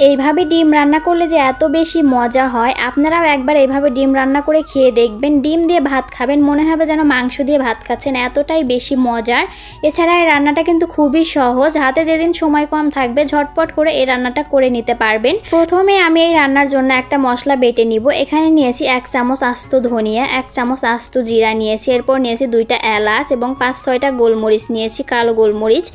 এইভাবে ডিম রান্না করলে যে এত বেশি মজা হয়, আপনারাও একবার এইভাবে ডিম রান্না করে খেয়ে দেখবেন। ডিম দিয়ে ভাত খাবেন, মনে হবে যেন মাংস দিয়ে ভাত খাচ্ছেন, এতটাই বেশি মজার। এছাড়া এই রান্নাটা কিন্তু খুবই সহজ, হাতে যেদিন সময় কম থাকবে ঝটপট করে এই রান্নাটা করে নিতে পারবেন। প্রথমে আমি এই রান্নার জন্য একটা মশলা বেটে নিব। এখানে নিয়েছি 1 চামচ আস্ত ধনিয়া, 1 চামচ আস্ত জিরা নিয়েছি, এরপর নিয়েছি 2টা এলাচ এবং 5-6টা গোলমরিচ নিয়েছি, কালো গোলমরিচ,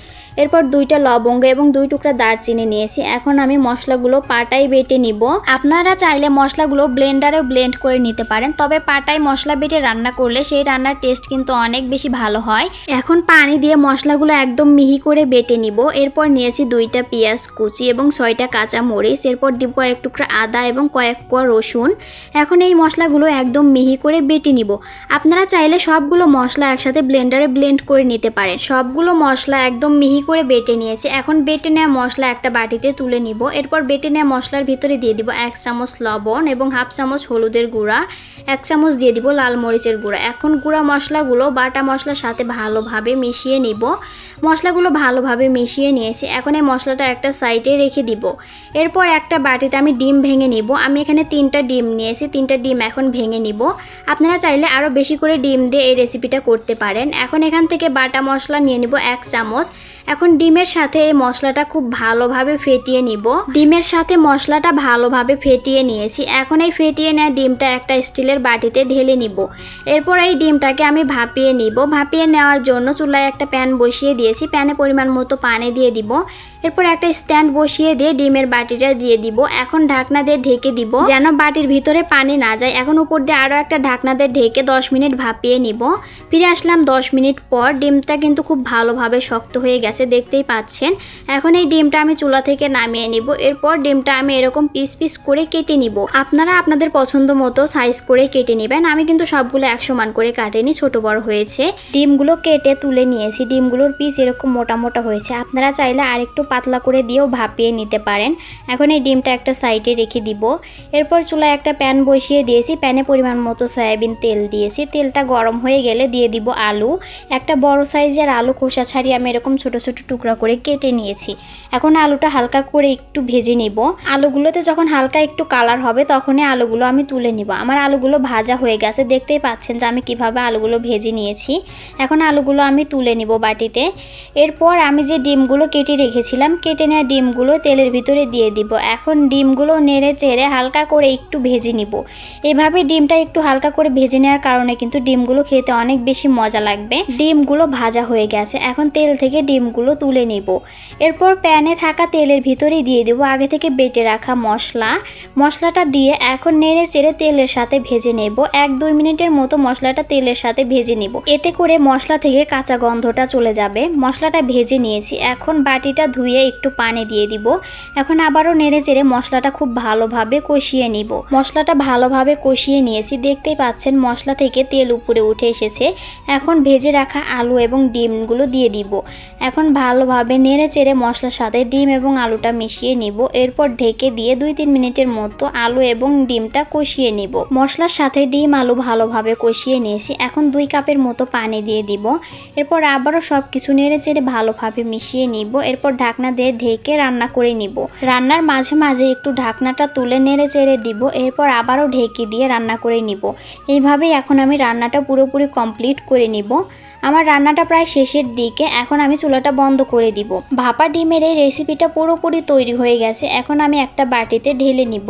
এরপর 2টা লবঙ্গ এবং 2 টুকরা দারচিনি নিয়েছি। এখন আমি মশলাগুলো পাটায় বেটে নিব। আপনারা চাইলে মশলাগুলো ব্লেন্ডারেও ব্লেন্ড করে নিতে পারেন, তবে পাটায় মশলা বেটে রান্না করলে সেই রান্নার টেস্ট কিন্তু অনেক বেশি ভালো হয়। এখন পানি দিয়ে মশলাগুলো একদম মিহি করে বেটে নিব। এরপর নিয়েছি 2টা পেঁয়াজ কুচি এবং 6টা কাঁচা মরিচ, এরপর দিব কয়েক টুকরা আদা এবং কয়েক কোয়া রসুন। এখন এই মশলাগুলো একদম মিহি করে বেটে নিব। আপনারা চাইলে সবগুলো মশলা একসাথে ব্লেন্ডারে ব্লেন্ড করে নিতে পারেন। সবগুলো মশলা একদম মিহি করে বেটে নিয়েছি। এখন বেটে নেওয়া মশলা একটা বাটিতে তুলে নিব। এরপর বেটে নেওয়া মশলার ভিতরে দিয়ে দিব 1 চামচ লবণ এবং 1/2 চামচ হলুদের গুঁড়া, 1 চামচ দিয়ে দিব লাল মরিচের গুঁড়া। এখন গুঁড়া মশলাগুলো বাটা মশলার সাথে ভালোভাবে মিশিয়ে নিব। মশলাগুলো ভালোভাবে মিশিয়ে নিয়েছি। এখন এই মশলাটা একটা সাইডে রেখে দিব। এরপর একটা বাটিতে আমি ডিম ভেঙে নিব। আমি এখানে 3টা ডিম নিয়েছি, 3টা ডিম এখন ভেঙে নিব। আপনারা চাইলে আরও বেশি করে ডিম দিয়ে এই রেসিপিটা করতে পারেন। এখন এখান থেকে বাটা মশলা নিয়ে নিব 1 চামচ। এখন ডিমের সাথে এই মশলাটা খুব ভালোভাবে ফেটিয়ে নিব। ডিমের সাথে মশলাটা ভালোভাবে ফেটিয়ে নিয়েছি। এখন এই ফেটিয়ে নেওয়া ডিমটা একটা স্টিলের বাটিতে ঢেলে নিব। এরপর এই ডিমটাকে আমি ভাপিয়ে নিব। ভাপিয়ে নেওয়ার জন্য চুলায় একটা প্যান বসিয়ে দিয়েছি। প্যানে পরিমাণ মতো পানি দিয়ে দিব। এরপর একটা স্ট্যান্ড বসিয়ে দিয়ে ডিমের বাটিটা দিয়ে দিব। এখন ঢাকনা দিয়ে ঢেকে দিব যেন বাটির ভিতরে পানি না যায়। এখন উপর দিয়ে আরও একটা ঢাকনা দিয়ে ঢেকে 10 মিনিট ভাপিয়ে নিব। ফিরে আসলাম 10 মিনিট পর। ডিমটা কিন্তু খুব ভালোভাবে শক্ত হয়ে গেছে, দেখতেই পাচ্ছেন। এখন এই ডিমটা আমি চুলা থেকে নামিয়ে নিব। এরপর ডিমটা আমি এরকম পিস পিস করে কেটে নিব। আপনারা আপনাদের পছন্দ মতো সাইজ করে কেটে নেবেন। আমি কিন্তু সবগুলো এক সমান করে কাটিনি, ছোট বড় হয়েছে। ডিমগুলো কেটে তুলে নিয়েছি। ডিমগুলোর পিস এরকম মোটা মোটা হয়েছে। আপনারা চাইলে আরেকটু পাতলা করে দিয়েও ভাপিয়ে নিতে পারেন। এখন এই ডিমটা একটা সাইডে রেখে দিব। এরপর চুলায় একটা প্যান বসিয়ে দিয়েছি। প্যানে পরিমাণ মতো সয়াবিন তেল দিয়েছি। তেলটা গরম হয়ে গেলে দিয়ে দিব আলু। একটা বড় সাইজের আলু খোসা ছাড়িয়ে আমি এরকম ছোট ছোট টুকরা করে কেটে নিয়েছি। এখন আলুটা হালকা করে একটু ভেজে নিব। আলুগুলোতে যখন হালকা একটু কালার হবে তখনই আলুগুলো আমি তুলে নিব। আমার আলুগুলো ভাজা হয়ে গেছে, দেখতেই পাচ্ছেন যে আমি কিভাবে আলুগুলো ভেজে নিয়েছি। এখন আলুগুলো আমি তুলে নিব বাটিতে। এরপর আমি যে ডিমগুলো কেটে রেখেছিলাম, কেটে নেওয়া ডিমগুলো তেলের ভিতরে দিয়ে দিব। এখন ডিমগুলো নেড়ে চেড়ে হালকা করে একটু ভেজে নিব। এভাবে ডিমটা একটু হালকা করে ভেজে নেওয়ার কারণে কিন্তু ডিমগুলো খেতে অনেক বেশি মজা লাগবে। ডিমগুলো ভাজা হয়ে গেছে, এখন তেল থেকে ডিমগুলো তুলে নিব। এরপর প্যানে থাকা তেলের ভিতরে দিয়ে দেব আগে থেকে বেটে রাখা মশলাটা দিয়ে এখন নেড়ে চেড়ে তেলের সাথে ভেজে নেব। 1-2 মিনিটের মতো মশলাটা তেলের সাথে ভেজে নিব। এতে করে মশলা থেকে কাঁচা গন্ধটা চলে যাবে। মশলাটা ভেজে নিয়েছি। এখন বাটিটা ধুয়ে একটু পানি দিয়ে দিব। এখন আবারও নেড়ে চেড়ে মশলাটা খুব ভালোভাবে কষিয়ে নিব। মশলাটা ভালোভাবে কষিয়ে নিয়েছি, দেখতেই পাচ্ছেন মশলা থেকে তেল উপরে উঠে এসেছে। এখন ভেজে রাখা আলু এবং ডিমগুলো দিয়ে দিব। এখন ভালোভাবে নেড়ে চেড়ে মশলার সাথে ডিম এবং আলুটা মিশিয়ে নিব। এরপর ঢেকে দিয়ে 2-3 মিনিটের মতো আলু এবং ডিমটা কষিয়ে নিব। মশলার সাথে ডিম আলু ভালোভাবে কষিয়ে নিয়েছি। এখন 2 কাপের মতো পানি দিয়ে দিব। এরপর আবারও সব কিছু নেড়ে চেড়ে ভালোভাবে মিশিয়ে নিব। এরপর ঢাকনা দিয়ে ঢেকে রান্না করে নিব। রান্নার মাঝে মাঝে একটু ঢাকনাটা তুলে নেড়ে চেড়ে দিব। এরপর আবারও ঢেকে দিয়ে রান্না করে নিব। এইভাবেই এখন আমি রান্নাটা পুরোপুরি কমপ্লিট করে নিব। আমার রান্নাটা প্রায় শেষের দিকে। এখন আমি চুলাটা বন্ধ করে দিব। ভাপা ডিমের এই রেসিপিটা পুরোপুরি তৈরি হয়ে গেছে। এখন আমি একটা বাটিতে ঢেলে নিব।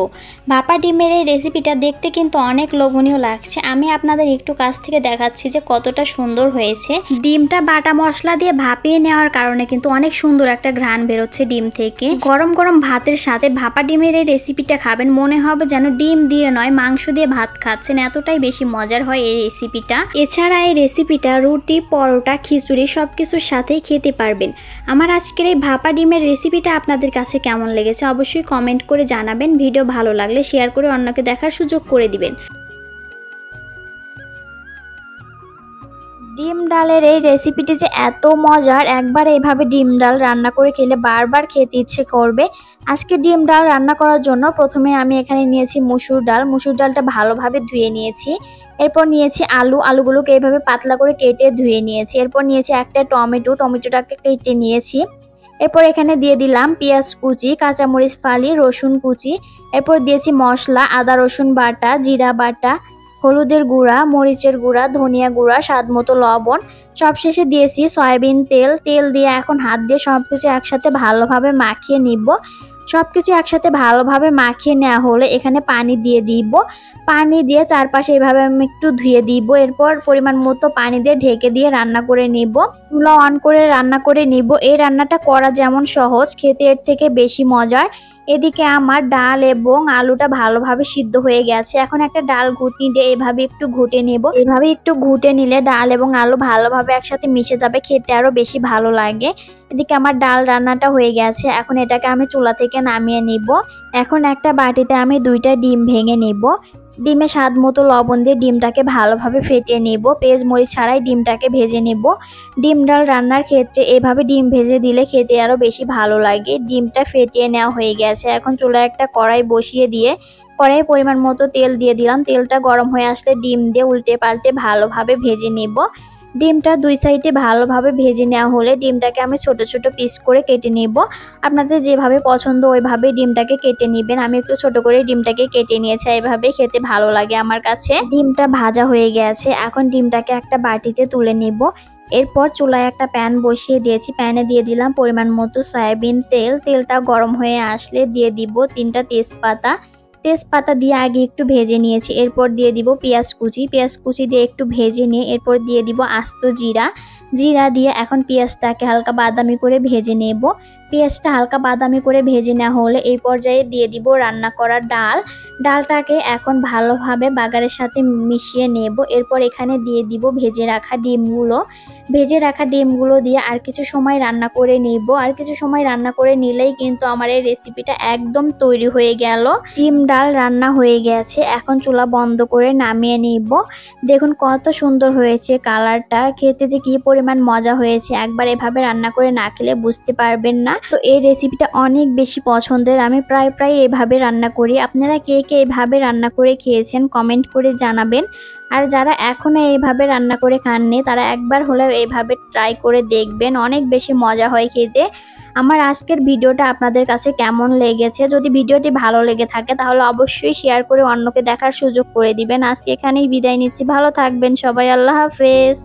ভাপা ডিমের এই রেসিপিটা দেখতে কিন্তু অনেক লোভনীয় লাগছে। আমি আপনাদের একটু কাছ থেকে দেখাচ্ছি যে কতটা সুন্দর হয়েছে। ডিমটা বাটা মশলা দিয়ে ভাপিয়ে নেওয়ার কারণে কিন্তু অনেক সুন্দর একটা ঘ্রাণ বেরোচ্ছে ডিম থেকে। গরম গরম ভাতের সাথে ভাপা ডিমের এই রেসিপিটা খাবেন, মনে হবে যেন ডিম দিয়ে নয় মাংস দিয়ে ভাত খাচ্ছেন, এতটাই বেশি মজার হয় এই রেসিপিটা। এছাড়া এই রেসিপিটা রুটি, পরোটা, খিচুড়ি সবকিছুর সাথেই খেতে পারবেন। আমার আজকের এই ভাপা ডিমের রেসিপিটা আপনাদের কাছে কেমন লেগেছে অবশ্যই কমেন্ট করে জানাবেন। ভিডিও ভালো লাগলে শেয়ার করে অন্যকে দেখার সুযোগ করে দিবেন। ডিম ডালের এই রেসিপিটি যে এত মজার, একবার এইভাবে ডিম ডাল রান্না করে খেলে বারবার খেতে ইচ্ছে করবে। আজকে ডিম ডাল রান্না করার জন্য প্রথমে আমি এখানে নিয়েছি মসুর ডাল। মসুর ডালটা ভালোভাবে ধুয়ে নিয়েছি। এরপর নিয়েছি আলুগুলোকে এইভাবে পাতলা করে কেটে ধুয়ে নিয়েছি। এরপর নিয়েছি একটা টমেটোটাকে কেটে নিয়েছি। এরপর এখানে দিয়ে দিলাম পেঁয়াজ কুচি, কাঁচামরিচ ফালি, রসুন কুচি। এরপর দিয়েছি মশলা, আদা রসুন বাটা, জিরা বাটা, হলুদের গুঁড়া, মরিচের গুঁড়া, ধনিয়া গুঁড়া, স্বাদ মতো লবণ। সবশেষে দিয়েছি সয়াবিন তেল। তেল দিয়ে এখন হাত দিয়ে সবকিছু একসাথে ভালোভাবে মাখিয়ে নিব। সবকিছু একসাথে ভালোভাবে মাখিয়ে নেওয়া হলে এখানে পানি দিয়ে দিব। পানি দিয়ে চারপাশে এভাবে আমি একটু ধুয়ে দিব। এরপর পরিমাণ মতো পানি দিয়ে ঢেকে দিয়ে রান্না করে নিব। চুলা অন করে রান্না করে নিব। এই রান্নাটা করা যেমন সহজ, খেতে এর থেকে বেশি মজার। এদিকে আমার ডাল এবং আলুটা ভালোভাবে সিদ্ধ হয়ে গেছে। এখন একটা ডাল ঘুটনি দিয়ে এভাবে একটু ঘুটে নেব। এভাবে একটু ঘুটে নিলে ডাল এবং আলু ভালোভাবে একসাথে মিশে যাবে, খেতে আরো বেশি ভালো লাগে। এদিকে আমার ডাল রান্নাটা হয়ে গেছে। এখন এটাকে আমি চুলা থেকে নামিয়ে নিব। এখন একটা বাটিতে আমি 2টা ডিম ভেঙে নিব। ডিমে স্বাদ মতো লবণ দিয়ে ডিমটাকে ভালোভাবে ফেটিয়ে নিব। পেঁয়াজ মরিচ ছাড়াই ডিমটাকে ভেজে নিব। ডিম ডাল রান্নার ক্ষেত্রে এভাবে ডিম ভেজে দিলে খেতে আরো বেশি ভালো লাগে। ডিমটা ফেটিয়ে নেওয়া হয়ে গেছে। এখন চুলায় একটা কড়াই বসিয়ে দিয়ে কড়াইয়ে পরিমাণ মতো তেল দিয়ে দিলাম। তেলটা গরম হয়ে আসলে ডিম দিয়ে উল্টে পাল্টে ভালোভাবে ভেজে নিব। ডিমটা 2 সাইডে ভালোভাবে ভেজে নেওয়া হলে ডিমটাকে আমি ছোট ছোট পিস করে কেটে নিব। আপনাদের যেভাবে পছন্দ ওইভাবে ডিমটাকে কেটে নেবেন। আমি একটু ছোট করে ডিমটাকে কেটে নিয়েছি, এইভাবে খেতে ভালো লাগে আমার কাছে। ডিমটা ভাজা হয়ে গেছে। এখন ডিমটাকে একটা বাটিতে তুলে নেব। এরপর চুলায় একটা প্যান বসিয়ে দিয়েছি। প্যানে দিয়ে দিলাম পরিমাণ মতো সয়াবিন তেল। তেলটা গরম হয়ে আসলে দিয়ে দিব 3টা তেজপাতা। তেজপাতা দিয়ে আগে একটু ভেজে নিয়েছি। এরপর দিয়ে দিব পেঁয়াজ কুচি। পেঁয়াজ কুচি দিয়ে একটু ভেজে নিয়ে এরপর দিয়ে দিব আস্ত জিরা। জিরা দিয়ে এখন পেঁয়াজটাকে হালকা বাদামি করে ভেজে নেব। পেঁয়াজটা হালকা বাদামি করে ভেজে নেওয়া হলে এই পর্যায়ে দিয়ে দিব রান্না করা ডাল। ডালটাকে এখন ভালোভাবে বাগারের সাথে মিশিয়ে নেব। এরপর এখানে দিয়ে দিব ভেজে রাখা ডিমগুলো। ভেজে রাখা ডিমগুলো দিয়ে আর কিছু সময় রান্না করে নিব। আর কিছু সময় রান্না করে নিলেই কিন্তু আমার এই রেসিপিটা একদম তৈরি হয়ে গেল। ডিম ডাল রান্না হয়ে গেছে। এখন চুলা বন্ধ করে নামিয়ে নিব। দেখুন কত সুন্দর হয়েছে কালারটা, খেতে যে কি পরিমাণ মজা হয়েছে, একবার এভাবে রান্না করে না খেলে বুঝতে পারবেন না। তো এই রেসিপিটা অনেক বেশি পছন্দের। আমি প্রায় এভাবে রান্না করি। আপনারা কে কে এভাবে রান্না করে খেয়েছেন কমেন্ট করে জানাবেন। আর যারা এখনো এইভাবে রান্না করে খাননি তারা একবার হলেও এইভাবে ট্রাই করে দেখবেন, অনেক বেশি মজা হয় খেতে। আমার আজকের ভিডিওটা আপনাদের কাছে কেমন লেগেছে? যদি ভিডিওটি ভালো লেগে থাকে তাহলে অবশ্যই শেয়ার করে অন্যকে দেখার সুযোগ করে দিবেন। আজকে এখানেই বিদায় নিচ্ছি। ভালো থাকবেন সবাই। আল্লাহ হাফেজ।